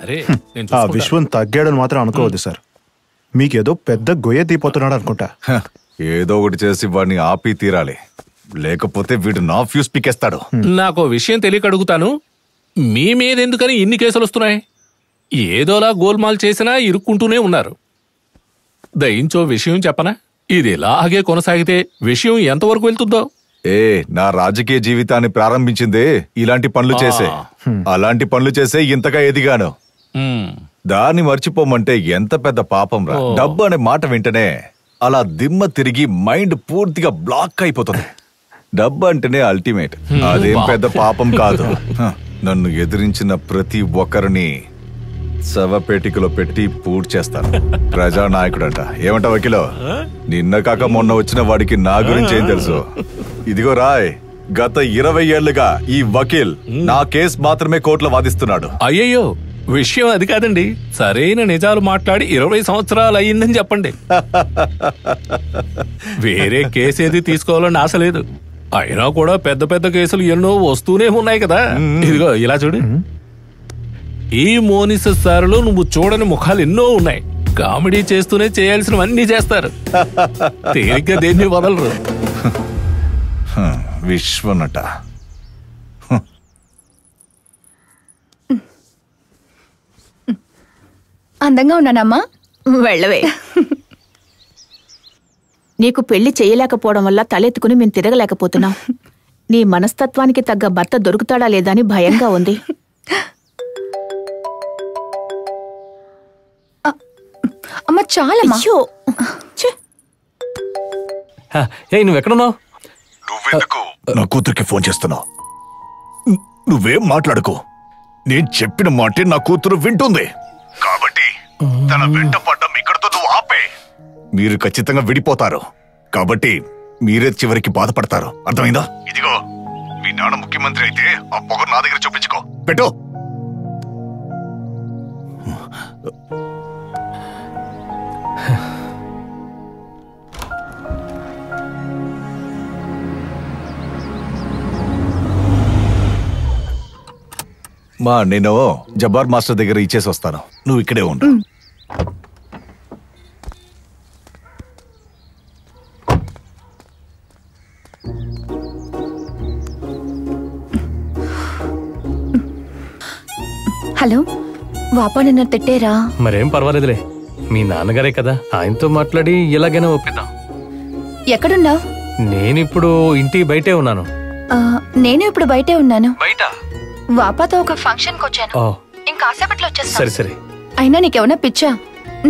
సరే ఆ విశ్వం తగ్గాడని మాత్రం అనుకోవద్దు సార్. మీకేదో పెద్ద గొయ్య తీపోతున్నాడు అనుకుంటా. ఏదో ఒకటి చేసి వాడిని ఆపి తీరాలి, లేకపోతే వీడు నా ఫ్యూస్ పీకేస్తాడు. నాకు విషయం తెలియక అడుగుతాను, మీ మీద ఎందుకని ఇన్ని కేసులు వస్తున్నాయి? ఏదోలా గోల్మాల్ చేసినా ఇరుక్కుంటూనే ఉన్నారు. దయించో విషయం చెప్పనా? ఇది ఇలాగే కొనసాగితే విషయం ఎంతవరకు వెళ్తుందో. నా రాజకీయ జీవితాన్ని ప్రారంభించిందే ఇలాంటి పనులు చేసే. అలాంటి పనులు చేసే ఇంతగా ఎదిగాను. దాన్ని మర్చిపోమంటే ఎంత పెద్ద పాపం రా. డబ్బు అనే మాట వింటనే అలా దిమ్మ తిరిగి మైండ్ పూర్తిగా బ్లాక్ అయిపోతుంది. డబ్బు అంటేనే అల్టిమేట్. అదేం పెద్ద పాపం కాదు. నన్ను ఎదిరించిన ప్రతి ఒక్కరిని శవపేటికలో పెట్టి పూర్తి చేస్తాను. ప్రజానాయకుడంట. ఏమంట వకీలో? నిన్న కాక మొన్న వచ్చిన వాడికి నా గురించి ఏం తెలుసు? ఇదిగో రాయ్, గత 20 ఏళ్లుగా ఈ వకీల్ నా కేసు మాత్రమే కోర్టులో వాదిస్తున్నాడు. అయ్యయ్యో, విషయం అది కాదండి. సరైన నిజాలు మాట్లాడి 20 సంవత్సరాలు అయ్యిందని చెప్పండి. వేరే కేసు ఏది తీసుకోవాలని ఆశ లేదు. అయినా కూడా పెద్ద పెద్ద కేసులు ఎన్నో వస్తూనే ఉన్నాయి కదా. ఇదిగో ఇలా చూడు, ఈ మోనిస సార్లో నువ్వు చూడని ముఖాలు ఎన్నో ఉన్నాయి. కామెడీ చేస్తూనే చేయాల్సినవన్నీ చేస్తారు. తేలిగ్గా దేన్ని వదలరు. విశ్వనట. అందంగా ఉన్నానమ్మా. వెళ్ళవే. నీకు పెళ్లి చేయలేకపోవడం వల్ల తలెత్తుకుని మేము తిరగలేకపోతున్నాం. నీ మనస్తత్వానికి తగ్గ భర్త దొరుకుతాడా లేదా అని భయంగా ఉంది. అమ్మ చాలమ్మా. నువ్వెక్కడున్నావు? నువ్వెందుకు నా కూతురికి ఫోన్ చేస్తున్నావు? నువ్వేం మాట్లాడుకో. నేను చెప్పిన మాటే నా కూతురు వింటుంది. కాబట్టి తన వెంట పడ్డం ఇక్కడతో నువ్వు ఆపే. మీరు ఖచ్చితంగా విడిపోతారు. కాబట్టి మీరే చివరికి బాధపడతారు. అర్థమైందా? ఇదిగో, మీ నాన్న ముఖ్యమంత్రి అయితే ఆ పొగరు నా దగ్గర చూపించుకో. పెట్టు. నేను జబ్బార్ మాస్టర్ దగ్గర ఇచ్చేసి వస్తాను. నువ్వు ఇక్కడే ఉండు. హలో, వాపా నిన్న తిట్టేరా? మరేం పర్వాలేదులే, మీ నాన్నగారే కదా, ఆయనతో మాట్లాడి ఎలాగైనా ఒప్పిద్దాం. ఎక్కడున్నావు? నేనిప్పుడు ఇంటి బయటే ఉన్నాను. నేను ఇప్పుడు బయటే ఉన్నాను. బయట వాపాతో ఒక ఫంక్షన్ కి వచ్చాను. ఇంకాసేపట్లో వచ్చేస్తా. సరే సరే. అయినా నీకేమన్నా పిచ్చా?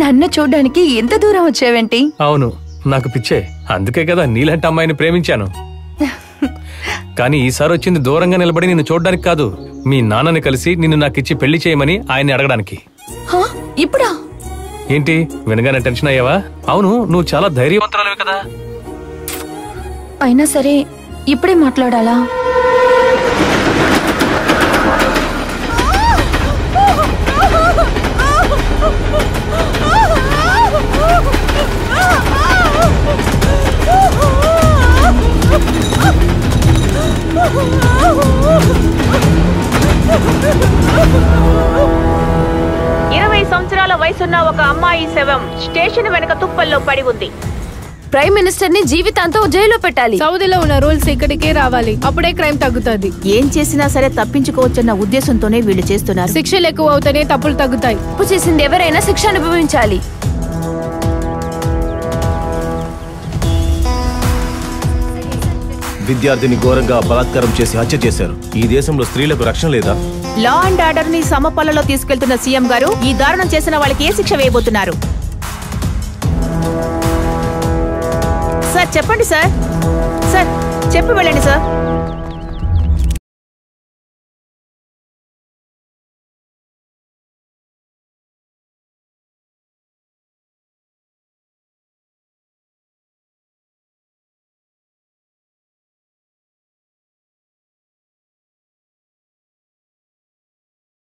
నన్ను చూడ్డానికి ఎంత దూరం వచ్చావేంటి? అవును, నాకు పిచ్చే. అందుకే కదా నీలాంటి అమ్మాయిని ప్రేమించాను. కానీ ఈసారి వచ్చింది దూరంగా నిలబడి నిన్ను చూడడానికి కాదు, మీ నాన్నని కలిసి నిన్ను నాకిచ్చి పెళ్లి చేయమని ఆయన్ని అడగడానికి. ఇప్పుడా? ఏంటి వినగానే టెన్షన్ అయ్యావా? అవును, నువ్వు చాలా ధైర్యవంతురాలివి కదా. అయినా సరే ఇప్పుడే మాట్లాడాలా? 20 సంవత్సరాల వయసున్న ఒక అమ్మాయి శవం స్టేషన్ వెనక తుప్పల్లో పడి ఉంది. ప్రైమ్ మినిస్టర్ ని జీవితాంతం జైల్లో పెట్టాలి. సౌదీలో ఉన్న రూల్స్ ఇక్కడికే రావాలి, అప్పుడే క్రైమ్ తగ్గుతుంది. ఏం చేసినా సరే తప్పించుకోవచ్చన్న ఉద్దేశంతోనే వీళ్ళు చేస్తున్నారు. శిక్షలు ఎక్కువ అవుతానే తప్పులు తగ్గుతాయి. తప్పు చేసింది ఎవరైనా శిక్ష అనుభవించాలి. విద్యార్థిని ఘోరంగా బలాత్కారం చేసి హత్య చేశారు. ఈ దేశంలో స్త్రీలకు రక్షణ లేదా? లా అండ్ ఆర్డర్ ని సమపల్లలో తీసుకెళ్తున్న సీఎం గారు ఈ దారుణం చేసిన వాళ్ళకి ఏ శిక్ష వేయబోతున్నారు? సార్ చెప్పండి సార్. సార్ చెప్పి వెళ్ళండి సార్.